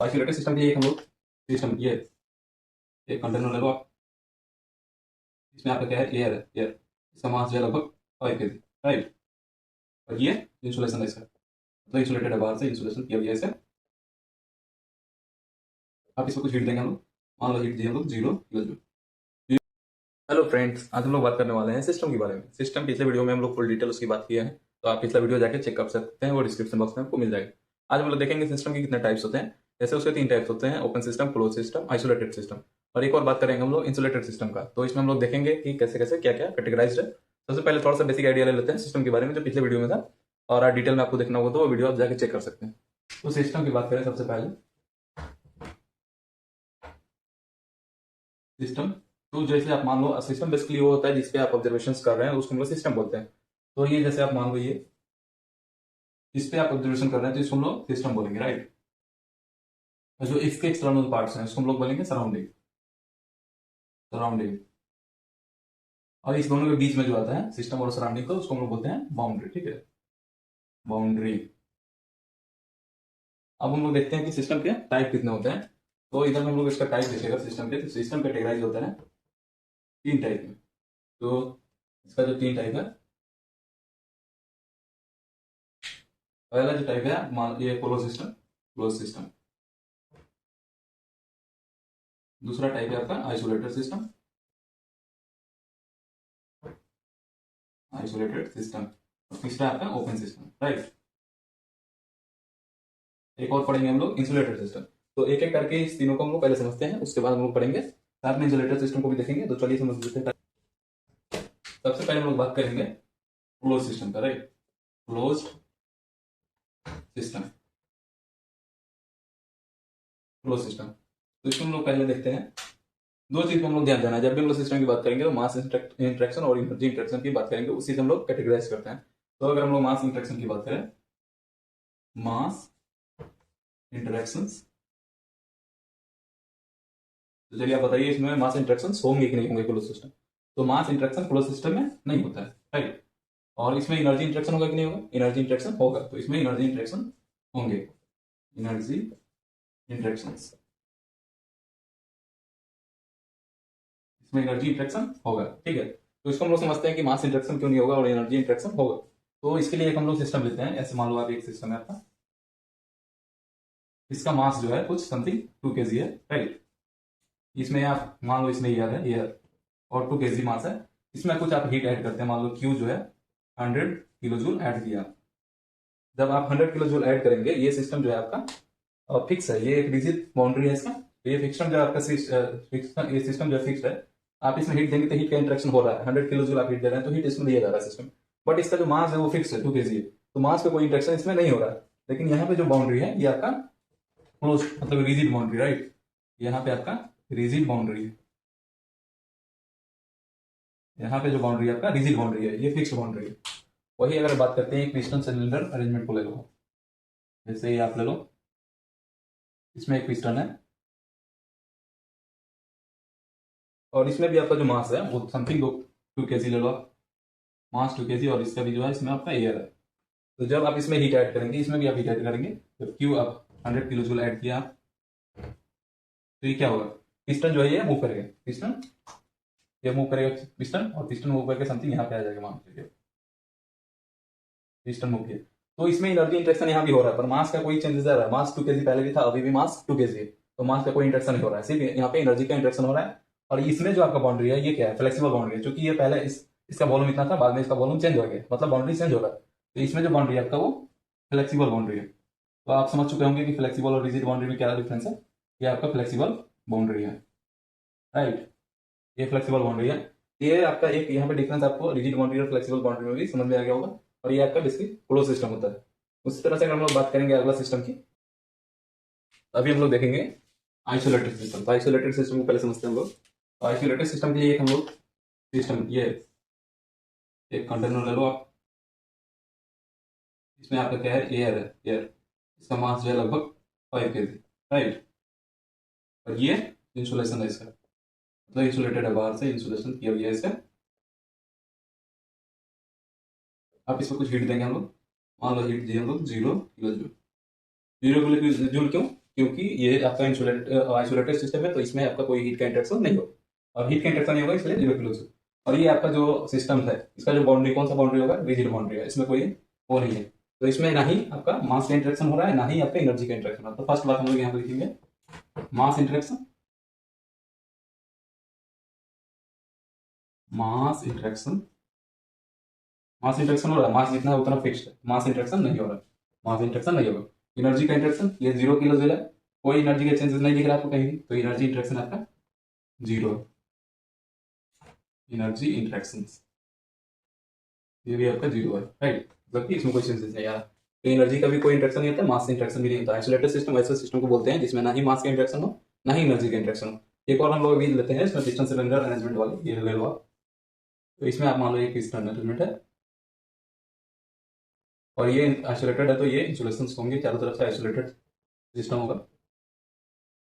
Isolated system के लिए एक हम लोग सिस्टम ये एक कंटेनर ले लो आप। इसमें आपका क्या है, एयर है, एयर। इसका मास जो है लगभग 5 kg, राइट। और ये इंसुलेशन है इसका, मतलब इंसुलेटेड है, बाहर से इंसुलेशन किया गया है इसे। आप इसको कुछ हीट देंगे हम लोग, मान लो हीट दिए हम लोग 0 किलो। हेलो फ्रेंड्स, आज हम लोग बात करने वाले हैं सिस्टम के बारे में। सिस्टम पिछले वीडियो में हम लोग फुल डिटेल उसकी बात किया है, तो आप पिछला वीडियो जाके चेक कर सकते हैं, वो डिस्क्रिप्शन बॉक्स में आपको मिल जाएगा। आज हम लोग देखेंगे सिस्टम के कितने टाइप्स होते हैं। जैसे उसके 3 टाइप्स होते हैं, open system, close system, isolated system. और एक और बात करेंगे हम लोग इंसुलेटेड सिस्टम का, तो इसमें हम लोग देखेंगे कि कैसे कैसे क्या क्या कैटेगराइज है। सबसे पहले थोड़ा सा बेसिक आइडिया ले लेते हैं सिस्टम के बारे में, जो पिछले वीडियो में था। और डिटेल में आपको देखना होगा तो वो वीडियो आप जाके चेक कर सकते हैं। तो सिस्टम की बात करें सबसे पहले, सिस्टम तो जैसे आप मान लो, सिस्टम बेसिकली वो होता है जिसपे आप ऑब्जर्वेशन कर रहे हैं, उसको हम लोग सिस्टम बोलते हैं। तो ये जैसे आप मान लो, ये इस पे आप ऑब्जर्वेशन कर रहे हैं तो इसको हम लोग सिस्टम बोलेंगे, राइट। और जो इसके एक्सटर्नल पार्ट्स हैं उसको हम लोग बोलेंगे सराउंडिंग, सराउंडिंग। और इस दोनों के बीच में जो आता है सिस्टम और सराउंडिंग को, उसको हम लोग बोलते हैं बाउंड्री, ठीक है, बाउंड्री। अब हम लोग देखते हैं कि सिस्टम के टाइप कितने होते हैं। तो इधर में हम लोग इसका टाइप देखेगा सिस्टम के, तो सिस्टम कैटेगराइज होता है 3 टाइप में। तो इसका जो 3 टाइप है, पहला जो टाइप है ये क्लोज सिस्टम, क्लोज सिस्टम। दूसरा टाइप है आपका आइसोलेटेड सिस्टम, आइसोलेटेड सिस्टम। और तीसरा आपका ओपन सिस्टम, राइट। एक और पढ़ेंगे हम लोग इंसुलेटेड सिस्टम। तो एक एक करके इस तीनों को हम लोग पहले समझते हैं, उसके बाद हम लोग पढ़ेंगे, साथ में इंसुलेटेड सिस्टम को भी देखेंगे। तो चलिए समझ लेते हैं। सबसे पहले हम लोग बात करेंगे क्लोज सिस्टम का, right. Close system, close system. तो इसमें हम लोग पहले देखते हैं, दो चीज को हम लोग ध्यान देना है जब भी हम लोग सिस्टम की बात करेंगे, तो मास इंटरेक्शन और एनर्जी इंटरेक्शन की बात करेंगे, उसी से हम लोग कैटेगराइज करते हैं। तो अगर हम लोग मास इंटरेक्शन की बात करें, मास इंटरेक्शन, तो चलिए आप बताइए इसमें मास इंटरेक्शन होंगे कि नहीं होंगे क्लोज सिस्टम। तो मास इंटरेक्शन क्लोज सिस्टम में नहीं होता है, राइट। और इसमें एनर्जी इंटरेक्शन होगा कि नहीं होगा, एनर्जी इंटरेक्शन होगा, तो इसमें एनर्जी इंटरेक्शन होंगे, एनर्जी इंटरेक्शन, इसमें एनर्जी इंटरेक्शन होगा, ठीक है। तो इसको हम लोग समझते हैं कि मास इंटरेक्शन क्यों नहीं होगा और एनर्जी इंटरेक्शन होगा। तो इसके लिए एक हम लोग सिस्टम लेते हैं। ऐसे मान लो आप एक सिस्टम है आपका, इसका मास जो है कुछ समथिंग 2 kg है, राइट। इसमें आप मान लो इसमें एयर है, एयर, और 2 kg मास है। इसमें कुछ आप हीट ऐड करते हैं, मान लो क्यू जो है 100 किलो जूल ऐड किया। जब आप 100 किलो जूल ऐड करेंगे, ये सिस्टम जो है आपका फिक्स है, ये एक रिजिड बाउंड्री है इसका। तो ये फिक्सम जो आपका ये सिस्टम जो है फिक्स है। आप इसमें हीट देंगे तो हीट का इंटरेक्शन हो रहा है, 100 किलो जूल आप हीट दे रहे हैं तो हीट इसमें दिया जा रहा है सिस्टम। बट इसका जो मास है वो फिक्स है, 2 kg है, तो मास पे कोई इंटरेक्शन इसमें नहीं हो रहा है। लेकिन यहाँ पे जो बाउंड्री है ये आपका क्लोज, मतलब रिजिड बाउंड्री, राइट। यहाँ पे आपका रिजिड बाउंड्री है, यहाँ पे जो बाउंड्री है आपका रिजिड बाउंड्री है, ये फिक्स बाउंड्री है। वही अगर बात करते हैं एक पिस्टन सिलेंडर अरेंजमेंट को ले लो, जैसे ये आप ले लो, इसमें एक पिस्टन है और इसमें भी आपका जो मास है वो समथिंग 2 kg ले लो आप, मास 2 kg, और इसका भी जो है इसमें आपका एयर है। तो जब आप इसमें हीट ऐड करेंगे, इसमें भी आप हीट ऐड करेंगे, जब क्यू आप 100 किलो जूल ऐड किया, तो ये क्या होगा, पिस्टन जो है ये मूव करेगा, पिस्टन ये मूव करेगा, पिस्टन, और पिस्टन मूव करके समथिंग यहाँ पे आ जाएगा, मान लीजिए पिस्टन मूव किया। तो इसमें एनर्जी इंटरेक्शन यहाँ भी हो रहा है, पर मास का कोई चेंजेस आ रहा है। मास 2 kg पहले भी था, अभी भी मास 2 kg है, तो मास का कोई इंटरेक्शन नहीं हो रहा है, सिर्फ यहाँ पे एनर्जी का इंटरेक्शन हो रहा है। और इसमें जो आपका बाउंड्री है ये क्या है, फ्लेक्सिबल बाउंड्री है, क्योंकि ये पहले इसका वॉल्यूम इतना था, बाद में इसका वॉल्यूम चेंज हो गया, मतलब बाउंड्री चेंज हो रहा है। तो इसमें जो बाउंड्री है आपका वो फ्लेक्सिबल बाउंड्री है। तो आप समझ चुके होंगे कि फ्लेक्सिबल और रिजिड बाउंड्री में क्या डिफरेंस है। ये आपका फ्लेक्सिबल बाउंड्री है, राइट, ये फ्लेक्सिबल बाउंड्री है। ये आपका एक यहाँ पे डिफरेंस आपको रिजिड बाउंड्री और फ्लेक्सिबल बाउंड्री में भी समझ में आ गया होगा। और ये आपका बेसिकली क्लोज सिस्टम होता है। उसी तरह से अगर हम लोग बात करेंगे अगला सिस्टम की, अभी हम लोग देखेंगे आइसोलेटेड सिस्टम। तो आइसोलेटेड सिस्टम को पहले समझते हैं हम लोग। तो आइसोलेटेड सिस्टम के लिए एक हम लोग सिस्टम ये एक कंटेनर ले लो आप। इसमें आपका क्या है, एयर है, एयर। इसका मास जो है लगभग 5 kg, राइट। और ये इंसुलेशन है इसका, मतलब इंसुलेटेड है, बाहर से इंसुलेशन किया गया है इसका। आप इसमें कुछ हीट देंगे हम लोग, मान लो हीट दिए हम लोग 0 किलो जूल। 0 किलो जूल क्यों, क्योंकि ये आपका आइसोलेटेड सिस्टम है, तो इसमें आपका कोई हीट का इंटरेक्शन नहीं होगा, और हीट का इंटरेक्शन नहीं होगा इसलिए 0 किलो जूल। और ये आपका जो सिस्टम है, इसका जो बाउंड्री, कौन सा बाउंड्री होगा, रिजिड बाउंड्री है, इसमें कोई वो नहीं है। तो इसमें ना ही आपका मास का इंटरेक्शन हो रहा है, ना ही आपका एनर्जी का इंटरेक्शन हो रहा है। तो फर्स्ट बात हम लोग यहाँ पे लिखेंगे mass interaction, mass interaction, mass interaction हो रहा है, मास जितना है उतना फिक्स्ड है, मास इंटरेक्शन नहीं हो रहा है, मास इंटरेक्शन नहीं होगा। एनर्जी का इंटरेक्शन, ये 0 किलो जूल है, कोई एनर्जी के चेंजेस नहीं दिख रहा है आपको कहीं भी, तो एनर्जी इंटरेक्शन आपका 0 है, एनर्जी इंटरेक्शन ये भी आपका 0 है, राइट, मतलब कि इसमें कोई चेंजेस नहीं आ रहा। तो एनर्जी का भी कोई इंटरेक्शन नहीं होता, मास का इंटरेक्शन भी नहीं होता। आइसोलेटेड सिस्टम ऐसे सिस्टम को बोलते हैं जिसमें ना ही मास का इंटरेक्शन हो, ना ही एनर्जी का इंटरेक्शन हो। एक और हम लोग अभी लेते हैं इसमें पिस्टन सिलेंडर अरेंजमेंट वाले, ये ले लो आप। तो इसमें आप मान लो एक पिस्टन अरेंजमेंट है, और ये आइसोलेटेड है, तो ये इंसुलेशन होंगे चारों तरफ से, आइसोलेटेड सिस्टम होगा,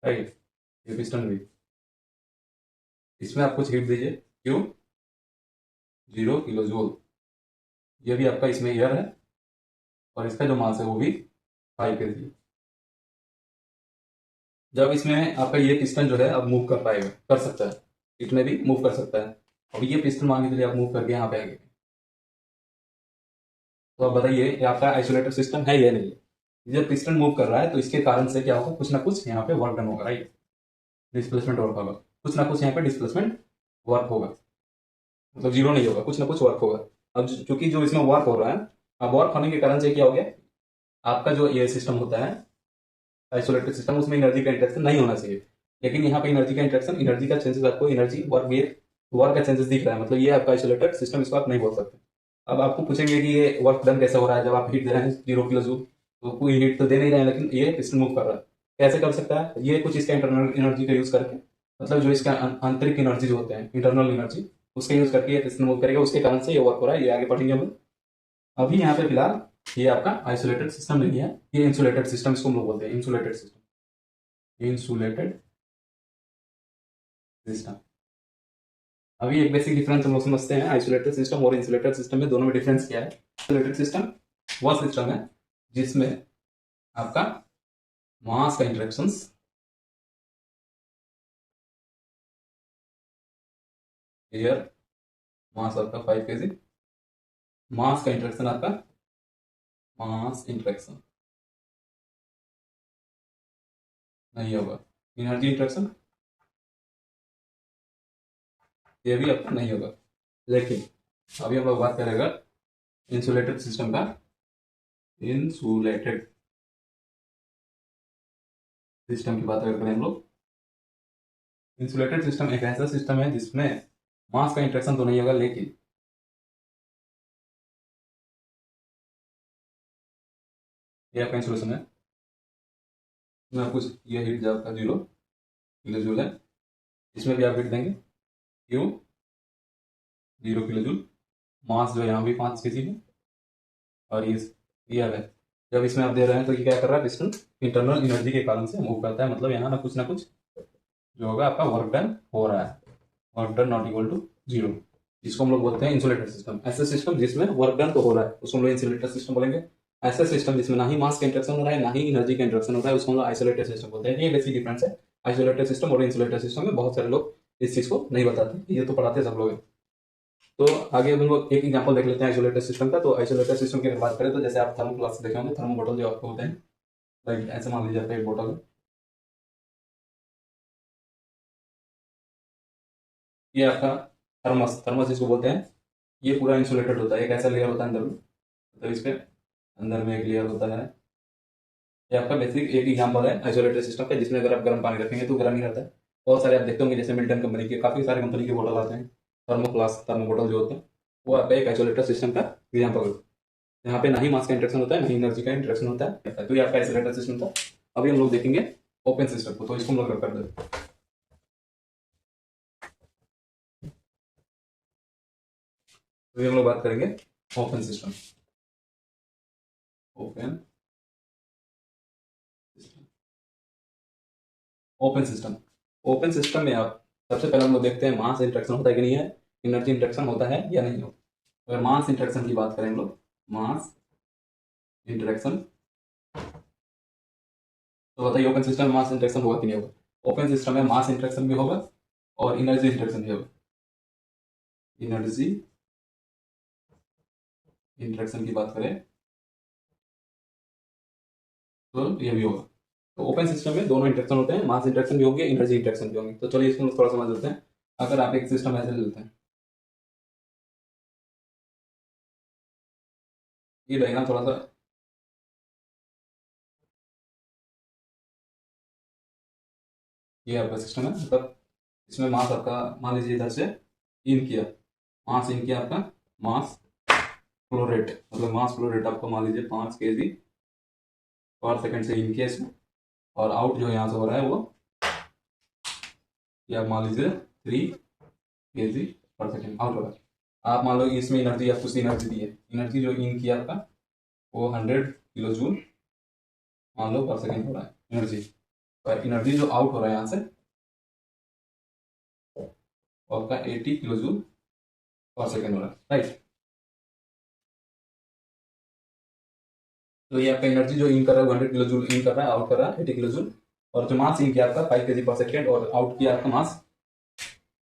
राइट। ये पिस्टन भी, इसमें आप कुछ हीट दीजिए, क्यों, 0 किलो जूल। ये भी आपका इसमें एयर है, और इसका जो मास है वो भी 5 kg। जब इसमें आपका ये पिस्टन जो है अब मूव कर पाएगा, कर सकता है, इसमें भी मूव कर सकता है। अब ये पिस्टन मान के चलिए आप मूव करके यहाँ पे आएंगे, तो अब बताइए ये आपका आइसोलेटेड सिस्टम है या नहीं है। जब पिस्टन मूव कर रहा है तो इसके कारण से क्या होगा, कुछ ना कुछ यहाँ पे वर्क डन होगा, राइट, डिस्प्लेसमेंट वर्क होगा, कुछ ना कुछ यहाँ पे डिस्प्लेसमेंट वर्क होगा, मतलब 0 नहीं होगा, कुछ ना कुछ वर्क होगा। अब चूंकि जो इसमें वर्क हो रहा है, अब वर्क होने के कारण से क्या हो गया, आपका जो ये सिस्टम होता है आइसोलेटेड सिस्टम, उसमें एनर्जी का इंटरेक्शन नहीं होना चाहिए, लेकिन यहाँ पे एनर्जी का इंटरेक्शन, एनर्जी का चेंजेस, आपको एनर्जी वर्क वेट वर्क का चेंजेस दिख रहा है, मतलब ये आपका आइसोलेटेड सिस्टम, इसको आप नहीं बोल सकते। अब आपको पूछेंगे कि ये वर्क डन कैसे हो रहा है, जब आप हीट दे रहे हैं 0 किलो जूल, तो कोई हीट तो दे नहीं रहे हैं, लेकिन ये पिस्टन मूव कर रहा है, कैसे कर सकता है, ये कुछ इसका इंटरनल एनर्जी का यूज करके, मतलब जो इसका आंतरिक एनर्जी जो होते हैं, इंटरनल एनर्जी, उसका यूज करके ये पिस्टन मूव करेगा, उसके कारण से ये वर्क हो रहा है, ये आगे पढ़ेंगे हम लोग। अभी यहाँ पे फिलहाल ये आपका आइसोलेटेड सिस्टम नहीं है, ये इंसुलेटेड सिस्टम इसको हम लोग बोलते हैं, इंसुलेटेड सिस्टम, इंसुलेटेड सिस्टम। अभी एक बेसिक डिफरेंस हम लोग समझते हैं, आइसोलेटेड सिस्टम और इंसुलेटेड सिस्टम में, दोनों में डिफरेंस क्या है। आइसोलेटेड सिस्टम वह सिस्टम है जिसमें आपका मास का इंटरेक्शंस, एयर, मास आपका 5 kg, मास का इंटरेक्शन आपका, मास इंटरेक्शन नहीं होगा, एनर्जी इंटरेक्शन ये भी आपका नहीं होगा। लेकिन अभी हम लोग बात करेंगे इंसुलेटेड सिस्टम का, इंसुलेटेड सिस्टम की बात करें हम लोग। इंसुलेटेड सिस्टम एक ऐसा सिस्टम है जिसमें मास का इंटरेक्शन तो नहीं होगा, लेकिन ये आपका इंसुलेशन है, इसमें कुछ ये हीट जो आपका 0 किलो जूल है, इसमें भी आप हीट देंगे, क्यों, 0 किलो जूल, मास जो यहाँ भी 5 kg है, और ये है, जब इसमें आप दे रहे हैं तो ये क्या कर रहा है, पिस्टन इंटरनल एनर्जी के कारण से मूव करता है, मतलब यहाँ ना कुछ जो होगा आपका वर्क डन हो रहा है, work done not equal to 0। इसको हम लोग बोलते हैं इंसुलेटेड सिस्टम। ऐसे सिस्टम जिसमें वर्क डन तो हो रहा है उसको हम लोग इंसुलेटेड सिस्टम बोलेंगे। ऐसे सिस्टम जिसमें ना ही मास का इंटरेक्शन हो रहा है, ना ही एनर्जी का इंटरेक्शन हो रहा है, उसको हम लोग आइसोलेटेड सिस्टम बोलते हैं। ये बेसिक डिफरेंस है आइसोलेटेड सिस्टम और इंसुलेटेड सिस्टम में। बहुत सारे लोग इस चीज को नहीं बताते, ये तो पढ़ाते सब लोग। तो आगे हम लोग एक एग्जांपल देख लेते हैं आइसोलेटेड सिस्टम का। तो आइसोलेटेड सिस्टम की अगर बात करें तो जैसे आप थर्मो क्लास देखे होंगे, थर्मो बॉटल जो आपको होते हैं, राइट, ऐसे मान लीजिए आपका एक बॉटल है, ये आपका थर्मस, थर्मस जिसको बोलते हैं, ये पूरा इंसुलेटेड होता है, एक ऐसा लेयर होता है अंदर में, तो इसके अंदर में एक लेयर होता है। ये आपका बेसिक एक एग्जांपल है आइसोलेटेड सिस्टम का, जिसमें अगर आप गर्म पानी रखेंगे तो गर्म ही रहता है। बहुत सारे आप देखते होंगे, जैसे मिल्टन कंपनी के, काफी सारे कंपनी के बॉटल आते हैं, थर्मो क्लास थर्मो बॉटल जो होते हैं, वो आपका एक आइसोलेटेड सिस्टम का एग्जाम्पल है। यहाँ पे ना ही मास का इंटरेक्शन होता है, ना ही एनर्जी का इंटरेक्शन होता है, तो ये आपका आइसोलेटेड सिस्टम था। अभी हम लोग देखेंगे ओपन सिस्टम को, तो इसको हम लोग कर दे। अभी हम लोग बात करेंगे open system, open open system. Open system में आप सबसे पहले हम लोग देखते हैं मास इंटरेक्शन होता है कि नहीं है, एनर्जी इंटरेक्शन होता है या नहीं होता। अगर मास इंटरेक्शन की बात करें हम लोग, मास इंटरेक्शन तो बताइए ओपन सिस्टम में मास इंटरेक्शन होगा कि नहीं होगा? ओपन सिस्टम में मास इंटरेक्शन भी होगा और एनर्जी इंटरेक्शन भी होगा। एनर्जी इंटरेक्शन की बात करें तो ये भी होगा। तो ओपन सिस्टम में दोनों इंटरेक्शन होते हैं, मास इंटरेक्शन भी होगी, एनर्जी इंटरेक्शन भी होंगे। तो चलिए इसको थोड़ा समझ लेते हैं। अगर आप एक सिस्टम ऐसे ले लेते हैं, ये डायग्राम थोड़ा सा, ये आपका सिस्टम है, मतलब इसमें मास आपका मान लीजिए इधर से इन किया, मास इन किया आपका, मास फ्लो रेट, मतलब मास फ्लो रेट आपको मान लीजिए 5 kg पर सेकंड से इन किया इसमें, और आउट जो यहाँ से हो रहा है वो, या मान लीजिए 3 kg पर सेकंड आउट हो रहा है। आप मान लो इसमें एनर्जी या कुछ एनर्जी दी है, एनर्जी जो इन किया आपका वो 100 kJ मान लो पर सेकंड हो रहा है एनर्जी, और एनर्जी जो आउट हो रहा है यहाँ से वो आपका 80 kJ पर सेकंड हो रहा है, राइट। तो ये आपका एनर्जी जो इन कर रहा है 100 kJ इन कर रहा है, आउट कर रहा है 80 kJ, और जो मास इन किया आपका 5 kg पर सेकेंड, और आउट किया आपका मास,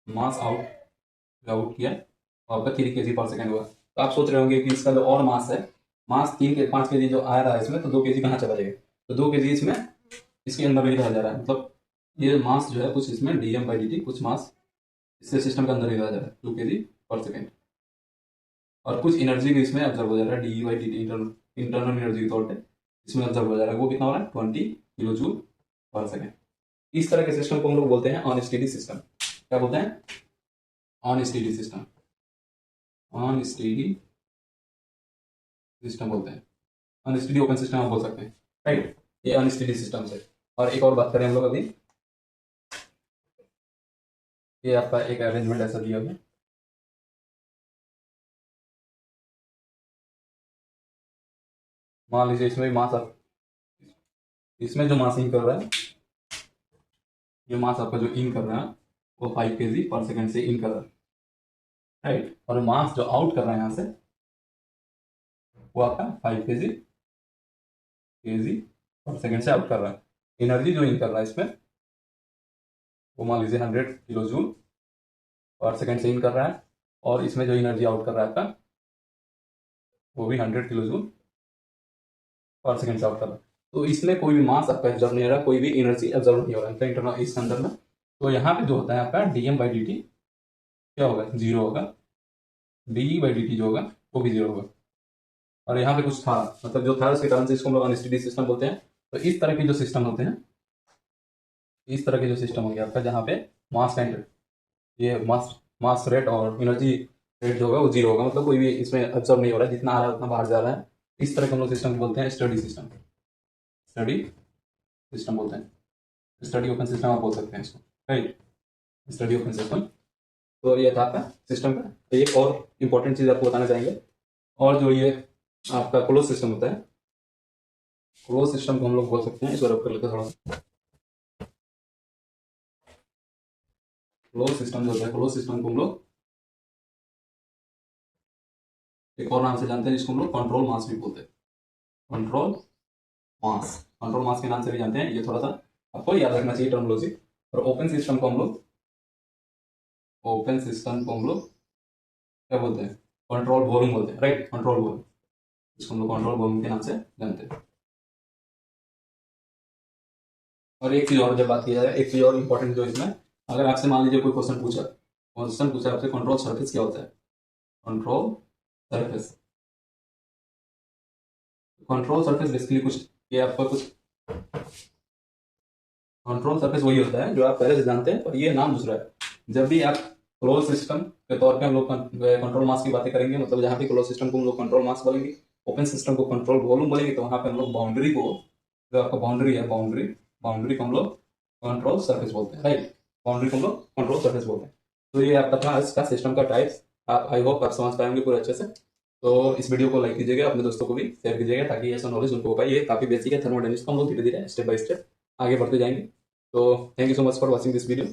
मास आउट किया और आपका 3 kg पर सेकेंड हुआ। तो आप सोच रहे होंगे कि इसका जो और मास है, मास 5 kg जो आ रहा है इसमें, तो 2 kg कहाँ चला जाएगा? तो 2 kg इसमें इसके अंदर ही रह जा रहा है, मतलब ये मास जो है कुछ इसमें dm/dt कुछ मास इससे सिस्टम के अंदर ही रह जा रहा है 2 kg पर सेकेंड, और कुछ एनर्जी भी इसमें ऑब्जर्व हो जा रहा है डी/dt इंटरनल एनर्जी के तौर पे इसमें ऑब्जर्व हो जा रहा है। वो कितना हो रहा है? 20 kJ पर सेकेंड। इस तरह के सिस्टम को हम लोग बोलते हैं ऑन स्टेडी सिस्टम। क्या बोलते हैं? On steady system. On steady system बोलते हैं, ऑन स्टेडी ओपन सिस्टम आप बोल सकते हैं, राइट। ये ऑन स्टेडी सिस्टम से। और एक और बात करें हम लोग अभी, ये आपका एक अरेंजमेंट ऐसा दिया हुआ है, मान लीजिए इसमें मास आप, इसमें जो मास इन कर रहा है, ये मास आपका जो इन कर रहा है वो 5 kg पर सेकेंड से इन कर रहा है, राइट। और मास जो आउट कर रहा है यहाँ से वो आपका 5 kg पर सेकेंड से आउट कर रहा है। एनर्जी जो इन कर रहा है इसमें वो मान लीजिए 100 kJ पर सेकेंड से इन कर रहा है, और इसमें जो एनर्जी आउट कर रहा है आपका वो भी 100 kJ पर सेकेंड से आउट कर रहा है। तो इसमें कोई भी मास आपका एब्जॉर्व नहीं हो रहा, कोई भी एनर्जी एब्जॉर्व नहीं हो रहा है इंटरनल इस अंदर में। तो यहाँ पे जो होता है आपका dm/dt क्या होगा? जीरो होगा। d/dt जो होगा वो भी जीरो होगा। और यहाँ पे कुछ था, मतलब जो था उसके कारण से इसको हम लोग अनस्टेडी सिस्टम बोलते हैं। तो इस तरह के जो सिस्टम होते हैं, इस तरह के जो सिस्टम हो गया आपका जहाँ पे मास एंड ये मास रेट और एनर्जी रेट जो होगा वो जीरो होगा, मतलब कोई भी इसमें एब्जॉर्ब नहीं हो रहा है, जितना आ रहा है उतना बाहर जा रहा है। इस तरह के हम लोग सिस्टम बोलते हैं स्टडी सिस्टम। स्टडी सिस्टम बोलते हैं, स्टडी ओपन सिस्टम आप बोल सकते हैं इसको, राइट। Study open system. तो ये था आपका सिस्टम का। तो एक और इम्पोर्टेंट चीज़ आपको बताना चाहेंगे, और जो ये आपका क्लोज सिस्टम होता है, क्लोज सिस्टम को हम लोग बोल सकते हैं, इस बार कर लेते हैं थोड़ा सा। क्लोज सिस्टम जो होता है, क्लोज सिस्टम को हम लोग एक और नाम से जानते हैं, जिसको हम लोग कंट्रोल मास भी बोलते हैं। कंट्रोल मास, कंट्रोल मास के नाम से भी जानते हैं, ये थोड़ा सा आपको याद रखना चाहिए टर्मोलॉजी। और ओपन सिस्टम को हम लोग, ओपन सिस्टम को हम लोग क्या बोलते हैं? कंट्रोल वॉल्यूम बोलते हैं, राइट। कंट्रोल वॉल्यूम, इसको हम लोग कंट्रोल वॉल्यूम के नाम से जानते हैं। और एक चीज और जब बात की जाए, एक चीज और इंपॉर्टेंट जो इसमें, अगर आपसे मान लीजिए कोई क्वेश्चन पूछा आपसे, कंट्रोल सरफेस क्या होता है? Control surface, control surface basically कुछ, ये आपका कुछ, कंट्रोल सरफेस वही होता है जो आप पहले से जानते हैं, और ये नाम दूसरा है। जब भी आप क्लोज सिस्टम के तौर पे हम लोग कंट्रोल मास की बातें करेंगे, मतलब जहाँ भी क्लोज सिस्टम को हम लोग कंट्रोल मास बोलेंगे, ओपन सिस्टम को कंट्रोल वॉल्यूम बोलेंगे, तो वहाँ पे हम लोग बाउंड्री को, जो आपका बाउंड्री है, बाउंड्री को हम लोग कंट्रोल सरफेस बोलते हैं, राइट। बाउंड्री को हम लोग कंट्रोल सरफेस बोलते हैं। तो ये आपका था इसका सिस्टम का टाइप्स। आप, आई होप आप समझ पाएंगे पूरे अच्छे से। तो इस वीडियो को लाइक कीजिएगा, अपने दोस्तों को भी शेयर कीजिएगा, ताकि ऐसा नॉलेज उनको हो पाए। ये काफी बेसिक है थर्मोडायनेमिक्स को हम लोग धीरे धीरे स्टेप बाय स्टेप आगे बढ़ते जाएंगे। तो thank you so much for watching this video.